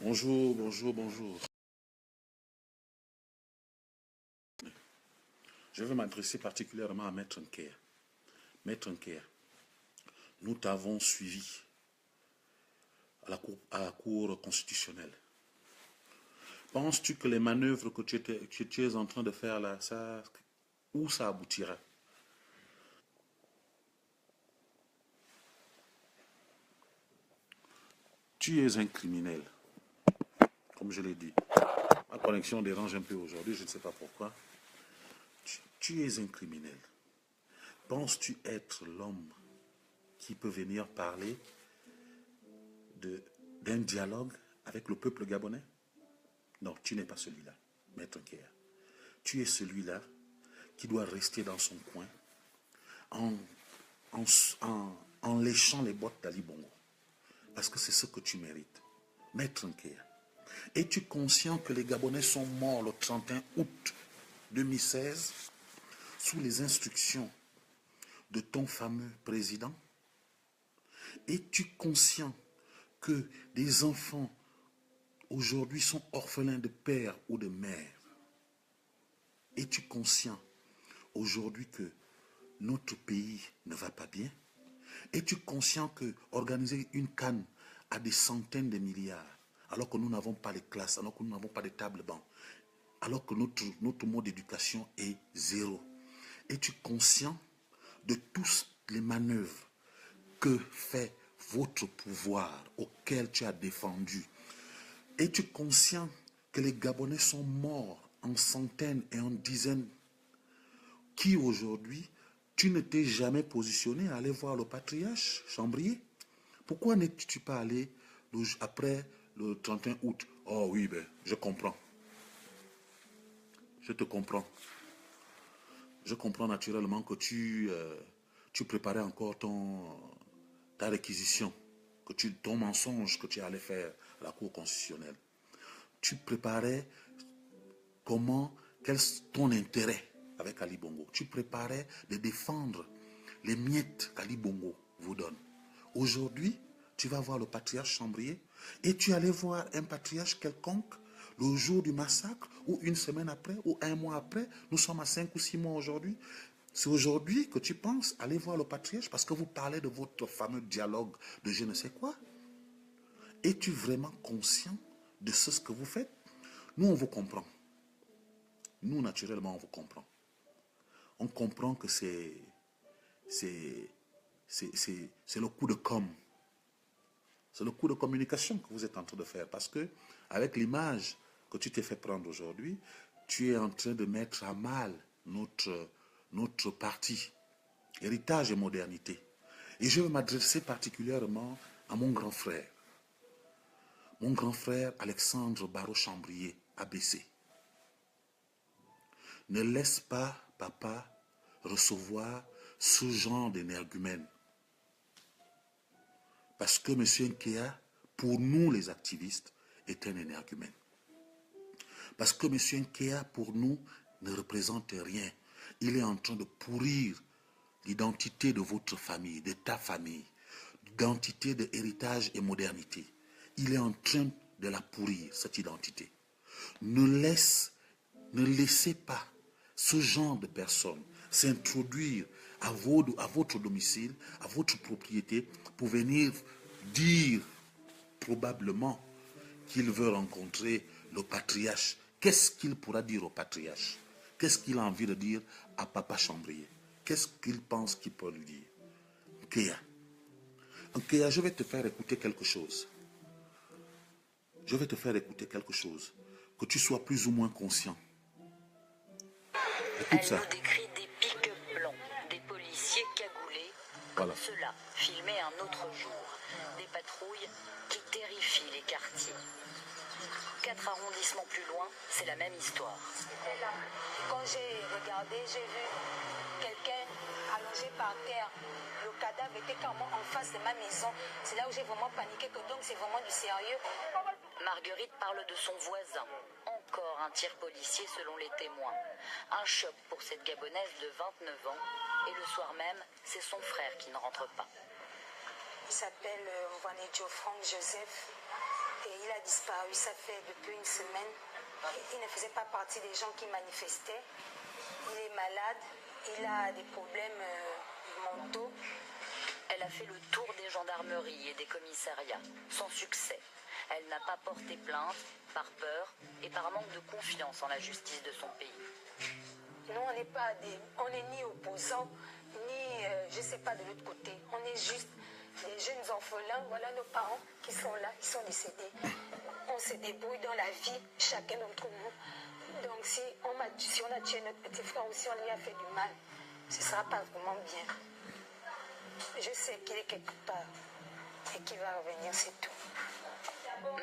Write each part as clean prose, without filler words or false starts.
Bonjour, bonjour, bonjour. Je vais m'adresser particulièrement à Maître Nker. Maître Nker, nous t'avons suivi à la cour constitutionnelle. Penses-tu que les manœuvres que tu es en train de faire là, où ça aboutira? Tu es un criminel, comme je l'ai dit. Ma connexion dérange un peu aujourd'hui, je ne sais pas pourquoi. Tu es un criminel. Penses-tu être l'homme qui peut venir parler d'un dialogue avec le peuple gabonais? Non, tu n'es pas celui-là, Maître Nker. Tu es celui-là qui doit rester dans son coin en, en léchant les bottes d'Ali Bongo. Parce que c'est ce que tu mérites. Maître Nker, es-tu conscient que les Gabonais sont morts le 31 août 2016 sous les instructions de ton fameux président? Es-tu conscient que des enfants aujourd'hui sont orphelins de père ou de mère? Es-tu conscient aujourd'hui que notre pays ne va pas bien? Es-tu conscient que organiser une CAN à des centaines de milliards, alors que nous n'avons pas les classes, alors que nous n'avons pas de table banc, alors que notre mode d'éducation est zéro? Es-tu conscient de toutes les manœuvres que fait votre pouvoir auquel tu as défendu? Es-tu conscient que les Gabonais sont morts en centaines et en dizaines, qui aujourd'hui, tu ne t'es jamais positionné à aller voir le patriarche Chambrier? Pourquoi n'es-tu pas allé après le 31 août? Oh oui, ben, je comprends. Je te comprends. Je comprends naturellement que tu préparais encore ta réquisition, ton mensonge que tu allais faire à la Cour constitutionnelle. Tu préparais quel est ton intérêt avec Ali Bongo. Tu préparais de défendre les miettes qu'Ali Bongo vous donne. Aujourd'hui, tu vas voir le patriarche Chambrier et tu allais voir un patriarche quelconque le jour du massacre ou une semaine après ou un mois après. Nous sommes à 5 ou 6 mois aujourd'hui. C'est aujourd'hui que tu penses aller voir le patriarche parce que vous parlez de votre fameux dialogue de je ne sais quoi. Es-tu vraiment conscient de ce que vous faites? Nous, on vous comprend. Nous, naturellement, on vous comprend. On comprend que c'est le coup de com'. C'est le coup de communication que vous êtes en train de faire. Parce que, avec l'image que tu t'es fait prendre aujourd'hui, tu es en train de mettre à mal notre parti, héritage et modernité. Et je veux m'adresser particulièrement à mon grand frère. Mon grand frère Alexandre Barreau-Chambrier, ABC. Ne laisse pas papa recevoir ce genre d'énergumène. Parce que M. Nkea, pour nous les activistes, est un énergumène. Parce que M. Nkea, pour nous, ne représente rien. Il est en train de pourrir l'identité de votre famille, de ta famille, l'identité de héritage et modernité. Il est en train de la pourrir, cette identité. Ne laissez pas ce genre de personnes s'introduire à votre domicile, à votre propriété, pour venir dire probablement qu'il veut rencontrer le patriarche. Qu'est-ce qu'il pourra dire au patriarche? Qu'est-ce qu'il a envie de dire à papa Chambrier? Qu'est-ce qu'il pense qu'il peut lui dire? Nkea. Nkea, je vais te faire écouter quelque chose. Je vais te faire écouter quelque chose. Que tu sois plus ou moins conscient. Écoute ça. Elle nous décrit des pick-up blancs, des policiers cagoulés, comme cela, filmés un autre jour. Des patrouilles qui terrifient les quartiers. 4 arrondissements plus loin, c'est la même histoire. Quand j'ai regardé, j'ai vu quelqu'un allongé par terre. Le cadavre était carrément en face de ma maison. C'est là où j'ai vraiment paniqué, que donc c'est vraiment du sérieux. Marguerite parle de son voisin. Encore un tir policier selon les témoins. Un choc pour cette Gabonaise de 29 ans. Et le soir même, c'est son frère qui ne rentre pas. Il s'appelle Vanedjo Franck Joseph. Et il a disparu, ça fait depuis une semaine. Il ne faisait pas partie des gens qui manifestaient. Il est malade, il a des problèmes mentaux. Elle a fait le tour des gendarmeries et des commissariats, sans succès. Elle n'a pas porté plainte, par peur et par manque de confiance en la justice de son pays. Nous, on n'est ni opposants, ni, je ne sais pas, de l'autre côté. On est juste des jeunes orphelins. Voilà nos parents qui sont là, ils sont décédés. On se débrouille dans la vie, chacun d'entre nous. Donc si on a tué notre petit frère ou si on lui a fait du mal, ce ne sera pas vraiment bien. Je sais qu'il est quelque part et qu'il va revenir, c'est tout.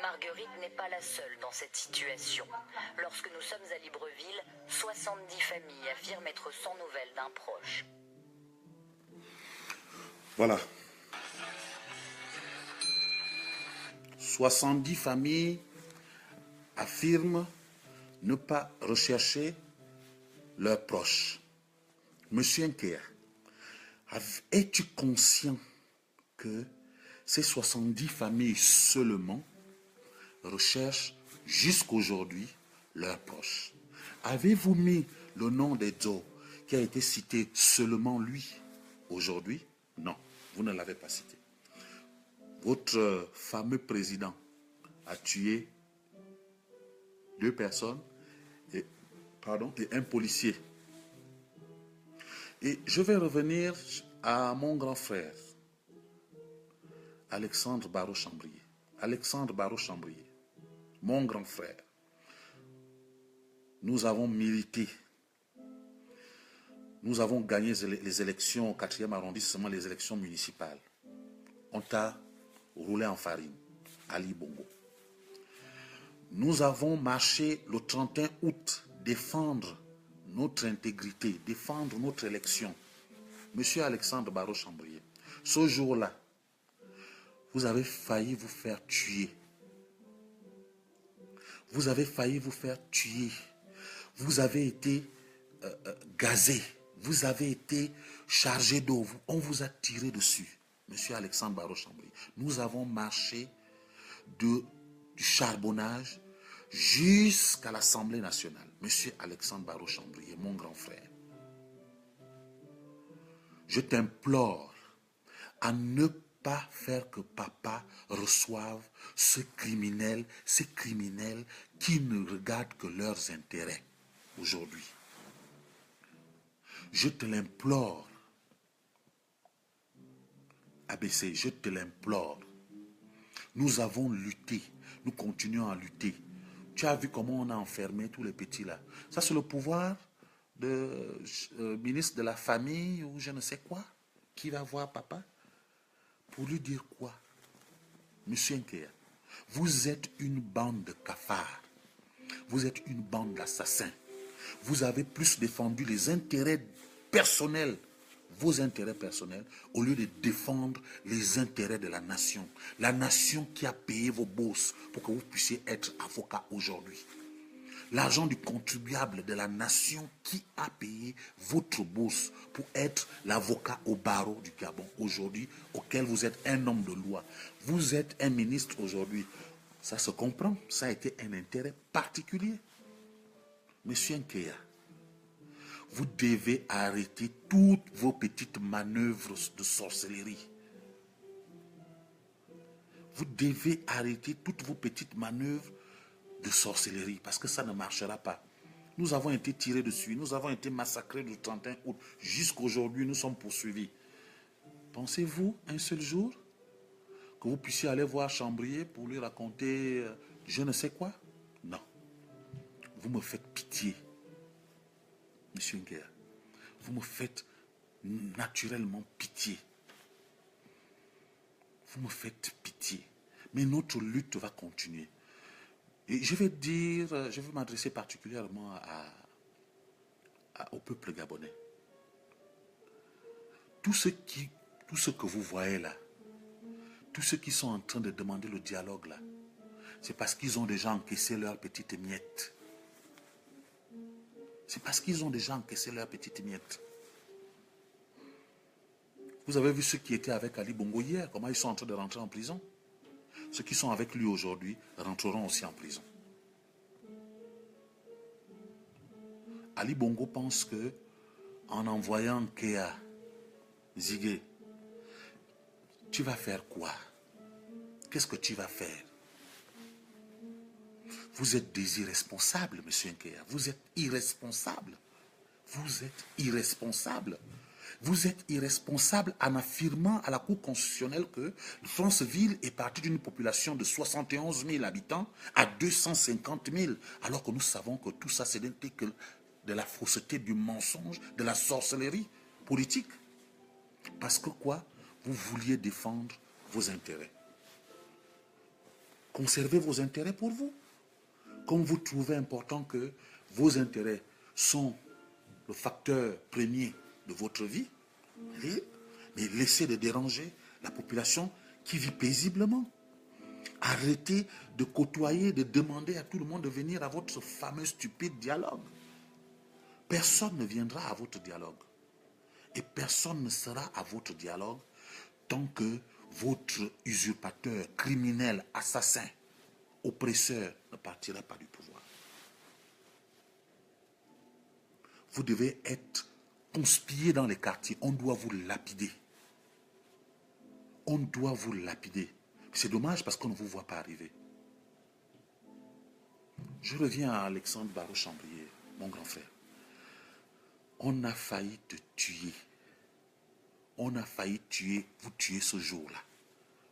Marguerite n'est pas la seule dans cette situation. Lorsque nous sommes à Libreville, 70 familles affirment être sans nouvelles d'un proche. Voilà. 70 familles affirment ne pas rechercher leurs proches. Monsieur Nkea, es-tu conscient que ces 70 familles seulement recherchent jusqu'aujourd'hui leurs proches? Avez-vous mis le nom d'Edzo qui a été cité seulement lui aujourd'hui? Non, vous ne l'avez pas cité. Votre fameux président a tué 2 personnes et un policier. Et je vais revenir à mon grand frère, Alexandre Barraud-Chambrier. Alexandre Barraud-Chambrier, mon grand frère. Nous avons milité. Nous avons gagné les élections au 4e arrondissement, les élections municipales. On t'a roulé en farine, Ali Bongo. Nous avons marché le 31 août, défendre notre intégrité, défendre notre élection. Monsieur Alexandre Barraud-Chambrier, ce jour-là, vous avez failli vous faire tuer. Vous avez failli vous faire tuer. Vous avez été gazé. Vous avez été chargé d'eau. On vous a tiré dessus. Monsieur Alexandre Barraud-Chambrier, nous avons marché du charbonnage jusqu'à l'Assemblée nationale. Monsieur Alexandre Barraud-Chambrier, mon grand frère, je t'implore à ne pas faire que papa reçoive ces criminels qui ne regardent que leurs intérêts aujourd'hui. Je te l'implore, ABC, je te l'implore. Nous avons lutté, nous continuons à lutter. Tu as vu comment on a enfermé tous les petits là. Ça, c'est le pouvoir de ministre de la famille ou je ne sais quoi, qui va voir papa pour lui dire quoi? Monsieur Nkea, vous êtes une bande de cafards. Vous êtes une bande d'assassins. Vous avez plus défendu les intérêts personnels, vos intérêts personnels, au lieu de défendre les intérêts de la nation. La nation qui a payé vos bourses pour que vous puissiez être avocat aujourd'hui. L'argent du contribuable de la nation qui a payé votre bourse pour être l'avocat au barreau du Gabon aujourd'hui, auquel vous êtes un homme de loi. Vous êtes un ministre aujourd'hui. Ça se comprend, ça a été un intérêt particulier. Monsieur Nkea, vous devez arrêter toutes vos petites manœuvres de sorcellerie. Vous devez arrêter toutes vos petites manœuvres de sorcellerie, parce que ça ne marchera pas. Nous avons été tirés dessus, nous avons été massacrés le 31 août. Jusqu'aujourd'hui, nous sommes poursuivis. Pensez-vous un seul jour que vous puissiez aller voir Chambrier pour lui raconter je ne sais quoi? Non. Vous me faites pitié, Monsieur Nkea. Vous me faites naturellement pitié. Vous me faites pitié. Mais notre lutte va continuer. Et je vais m'adresser particulièrement au peuple gabonais. Tout ce que vous voyez là, tous ceux qui sont en train de demander le dialogue là, c'est parce qu'ils ont déjà encaissé leurs petites miettes. C'est parce qu'ils ont déjà encaissé leurs petites miettes. Vous avez vu ceux qui étaient avec Ali Bongo hier, comment ils sont en train de rentrer en prison. ceux qui sont avec lui aujourd'hui rentreront aussi en prison. Ali Bongo pense que en envoyant Kéa Zigué, tu vas faire quoi? Qu'est-ce que tu vas faire? Vous êtes des irresponsables, monsieur Nkéa. Vous êtes irresponsable. Vous êtes irresponsable. Vous êtes irresponsable en affirmant à la Cour constitutionnelle que Franceville est partie d'une population de 71 000 habitants à 250 000, alors que nous savons que tout ça, ce n'était que de la fausseté, du mensonge, de la sorcellerie politique. Parce que quoi? Vous vouliez défendre vos intérêts. Conservez vos intérêts pour vous. Comme vous trouvez important que vos intérêts sont le facteur premier de votre vie, mais laissez de déranger la population qui vit paisiblement. Arrêtez de côtoyer, de demander à tout le monde de venir à votre fameux stupide dialogue. Personne ne viendra à votre dialogue. Et personne ne sera à votre dialogue tant que votre usurpateur, criminel, assassin, oppresseur ne partira pas du pouvoir. Vous devez être conspiré dans les quartiers. On doit vous lapider. On doit vous lapider. C'est dommage parce qu'on ne vous voit pas arriver. Je reviens à Alexandre Barreau-Chambrier, mon grand frère. On a failli te tuer. On a failli vous tuer ce jour-là.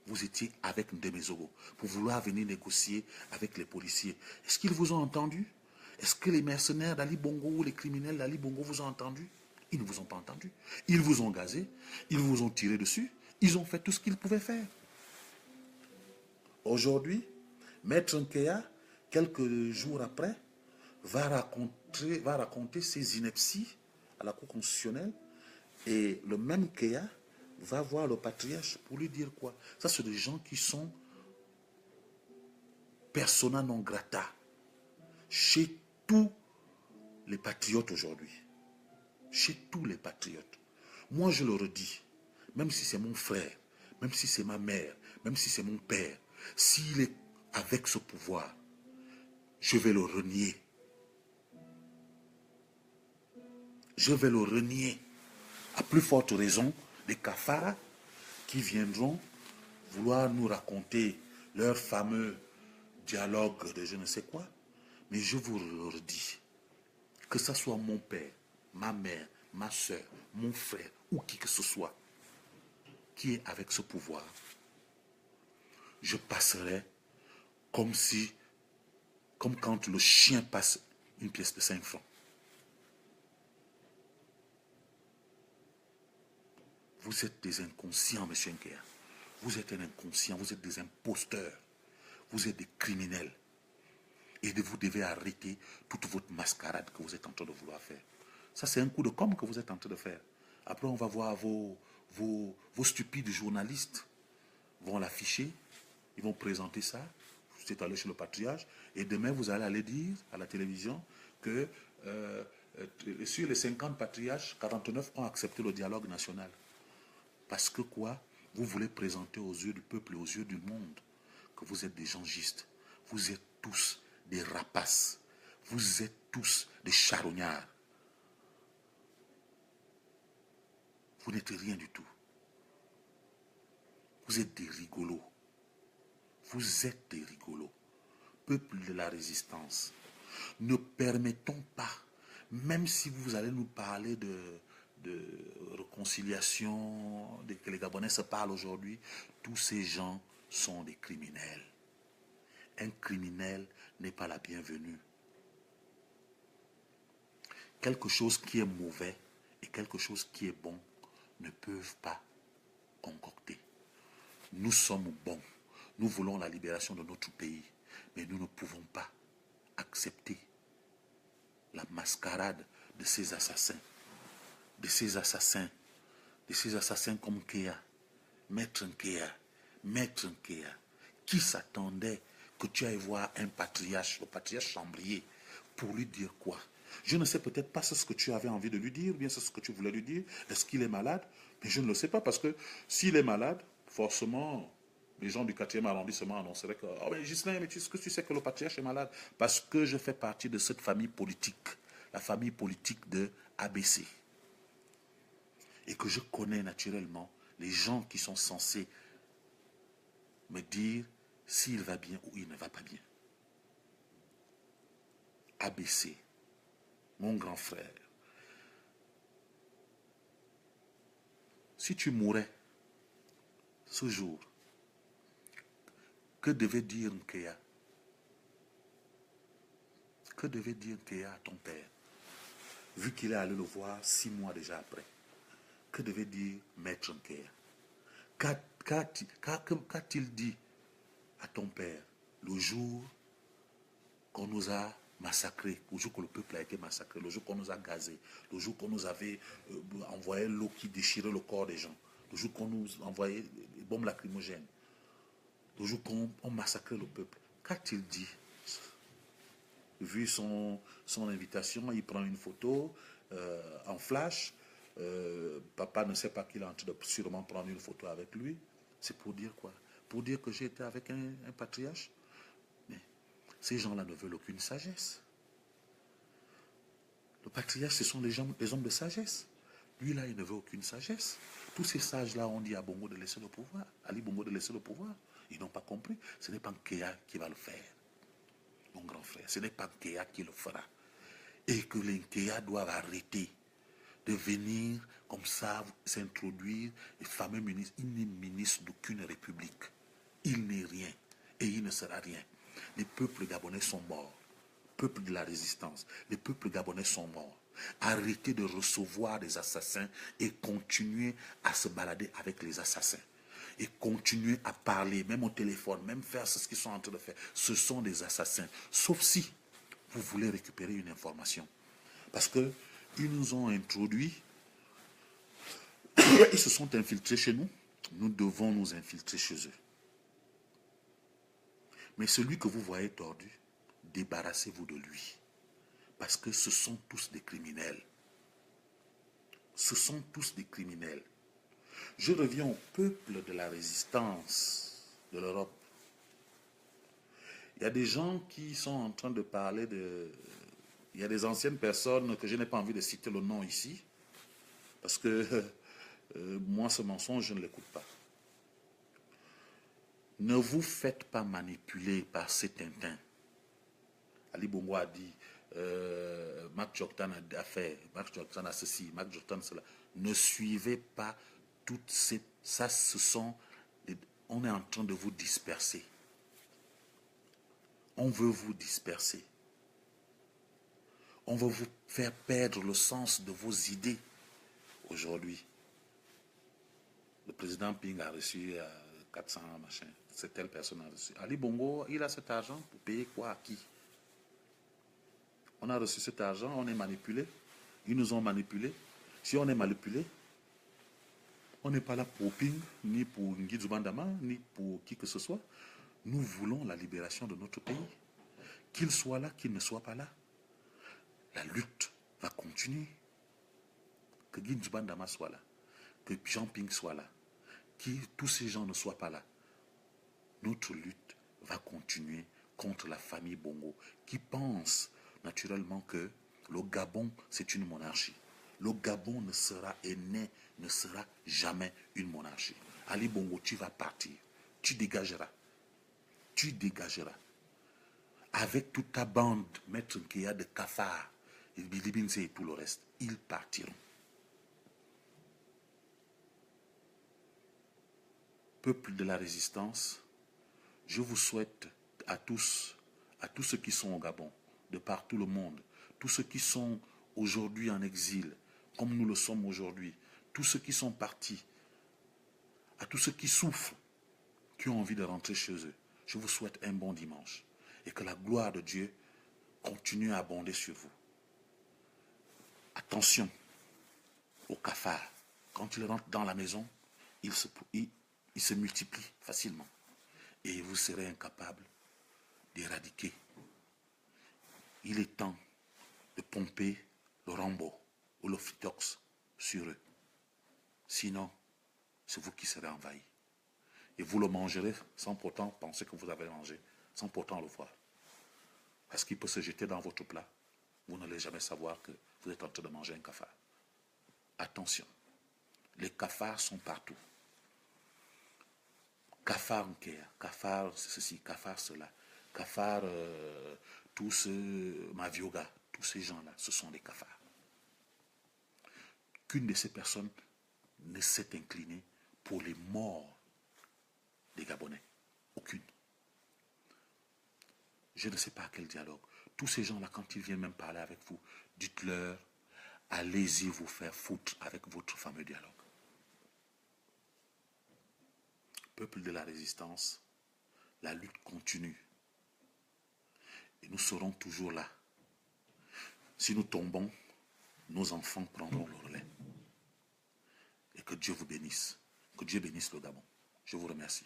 Vous étiez avec Ndemezogo pour vouloir venir négocier avec les policiers. Est-ce qu'ils vous ont entendu? Est-ce que les mercenaires d'Ali Bongo ou les criminels d'Ali Bongo vous ont entendu? Ils ne vous ont pas entendu. Ils vous ont gazé, ils vous ont tiré dessus, ils ont fait tout ce qu'ils pouvaient faire. Aujourd'hui, Maître Nkéa, quelques jours après, va raconter ses inepties à la Cour constitutionnelle, et le même Nkéa va voir le patriarche pour lui dire quoi? Ça, c'est des gens qui sont persona non grata chez tous les patriotes aujourd'hui. Chez tous les patriotes. Moi, je le redis, même si c'est mon frère, même si c'est ma mère, même si c'est mon père, s'il est avec ce pouvoir, je vais le renier. Je vais le renier. À plus forte raison, des cafards qui viendront vouloir nous raconter leur fameux dialogue de je ne sais quoi. Mais je vous le redis, que ce soit mon père, ma mère, ma soeur, mon frère ou qui que ce soit qui est avec ce pouvoir, je passerai comme quand le chien passe une pièce de 5 francs. Vous êtes des inconscients, monsieur Nkéa. Vous êtes un inconscient, vous êtes des imposteurs. Vous êtes des criminels. Et vous devez arrêter toute votre mascarade que vous êtes en train de vouloir faire. Ça, c'est un coup de com' que vous êtes en train de faire. Après, on va voir vos stupides journalistes vont l'afficher. Ils vont présenter ça. Vous êtes allé chez le patriarche. Et demain, vous allez aller dire à la télévision que sur les 50 patriarches, 49 ont accepté le dialogue national. Parce que quoi? Vous voulez présenter aux yeux du peuple et aux yeux du monde que vous êtes des gens justes. Vous êtes tous des rapaces. Vous êtes tous des charognards. Vous n'êtes rien du tout. Vous êtes des rigolos. Vous êtes des rigolos. Peuple de la résistance. Ne permettons pas, même si vous allez nous parler de réconciliation, que les Gabonais se parlent aujourd'hui, tous ces gens sont des criminels. Un criminel n'est pas la bienvenue. Quelque chose qui est mauvais et quelque chose qui est bon ne peuvent pas concocter. Nous sommes bons. Nous voulons la libération de notre pays. Mais nous ne pouvons pas accepter la mascarade de ces assassins. De ces assassins comme Nkéa, Maître Nkéa, qui s'attendait que tu ailles voir un patriarche, le patriarche Chambrier, pour lui dire quoi? Je ne sais peut-être pas ce que tu avais envie de lui dire, ou bien c'est ce que tu voulais lui dire. Est-ce qu'il est malade? Mais je ne le sais pas, parce que s'il est malade, forcément, les gens du 4e arrondissement annonceraient que, oh mais Ghislain, mais est-ce que tu sais que le patriarche est malade? Parce que je fais partie de cette famille politique, la famille politique de ABC. Et que je connais naturellement les gens qui sont censés me dire s'il va bien ou il ne va pas bien. ABC, mon grand frère. Si tu mourais ce jour, que devait dire Nkeya? Que devait dire Nkeya à ton père? Vu qu'il est allé le voir 6 mois déjà après. Que devait dire Maître Nkeya? Qu'a-t-il dit à ton père le jour qu'on nous a massacrés, le jour que le peuple a été massacré, le jour qu'on nous a gazés, le jour qu'on nous avait envoyé l'eau qui déchirait le corps des gens, le jour qu'on nous envoyait des bombes lacrymogènes, le jour qu'on massacrait le peuple? Qu'a-t-il dit? Vu son invitation, il prend une photo en flash. Papa ne sait pas qu'il est en train de sûrement prendre une photo avec lui. C'est pour dire quoi? Pour dire que j'ai été avec un patriarche? Mais ces gens-là ne veulent aucune sagesse. Le patriarche, ce sont les hommes de sagesse. Lui, là, il ne veut aucune sagesse. Tous ces sages-là ont dit à Bongo de laisser le pouvoir, Ali Bongo de laisser le pouvoir. Ils n'ont pas compris. Ce n'est pas Nkeya qui va le faire, mon grand frère. Ce n'est pas Nkeya qui le fera. Et que les Nkeya doivent arrêter de venir comme ça s'introduire, les fameux ministres. Il n'est ministre d'aucune république. Il n'est rien. Et il ne sera rien. Les peuples gabonais sont morts. Peuple de la résistance. Les peuples gabonais sont morts. Arrêtez de recevoir des assassins et continuez à se balader avec les assassins. Et continuez à parler, même au téléphone, même faire ce qu'ils sont en train de faire. Ce sont des assassins. Sauf si vous voulez récupérer une information. Parce que ils nous ont introduits, ils se sont infiltrés chez nous, nous devons nous infiltrer chez eux. Mais celui que vous voyez tordu, débarrassez-vous de lui. Parce que ce sont tous des criminels. Ce sont tous des criminels. Je reviens au peuple de la résistance de l'Europe. Il y a des gens qui sont en train de parler de... Il y a des anciennes personnes que je n'ai pas envie de citer le nom ici, parce que moi, ce mensonge, je ne l'écoute pas. Ne vous faites pas manipuler par ces tintins. Ali Bongo a dit, Marc Joktan a fait, Marc Joktan a ceci, Marc Joktan cela. Ne suivez pas toutes ces... Ça, ce sont... On est en train de vous disperser. On veut vous disperser. On va vous faire perdre le sens de vos idées aujourd'hui. Le président Ping a reçu 400 machin. C'est telle personne a reçu. Ali Bongo, il a cet argent pour payer quoi à qui? On a reçu cet argent, on est manipulé. Ils nous ont manipulés. Si on est manipulé, on n'est pas là pour Ping, ni pour Ngidzu Bandama, ni pour qui que ce soit. Nous voulons la libération de notre pays. Qu'il soit là, qu'il ne soit pas là. La lutte va continuer. Que Ngidzu Bandama soit là. Que Jean Ping soit là. Que tous ces gens ne soient pas là. Notre lutte va continuer contre la famille Bongo qui pense naturellement que le Gabon, c'est une monarchie. Le Gabon ne sera jamais une monarchie. Ali Bongo, tu vas partir. Tu dégageras. Tu dégageras. Avec toute ta bande, Maître Nkeya de Kafar, et Bilibinse et tout le reste, ils partiront. Peuple de la résistance, je vous souhaite à tous ceux qui sont au Gabon, de partout le monde, tous ceux qui sont aujourd'hui en exil, comme nous le sommes aujourd'hui, tous ceux qui sont partis, à tous ceux qui souffrent, qui ont envie de rentrer chez eux, je vous souhaite un bon dimanche et que la gloire de Dieu continue à abonder sur vous. Attention aux cafards. Quand ils rentrent dans la maison, ils se multiplient facilement et vous serez incapable d'éradiquer. Il est temps de pomper le Rambo ou le Fritox sur eux. Sinon, c'est vous qui serez envahis. Et vous le mangerez sans pourtant penser que vous avez mangé, sans pourtant le voir. Parce qu'il peut se jeter dans votre plat. Vous n'allez jamais savoir que vous êtes en train de manger un cafard. Attention, les cafards sont partout. Cafard Nkea, cafard ceci, cafard cela, cafard tous ceux, Mavioga, tous ces gens-là, ce sont des cafards. Qu'une de ces personnes ne s'est inclinée pour les morts des Gabonais. Aucune. Je ne sais pas quel dialogue. Tous ces gens-là, quand ils viennent même parler avec vous, dites-leur, allez-y vous faire foutre avec votre fameux dialogue. Peuple de la résistance, la lutte continue. Et nous serons toujours là. Si nous tombons, nos enfants prendront le relais. Et que Dieu vous bénisse. Que Dieu bénisse le Gabon. Je vous remercie.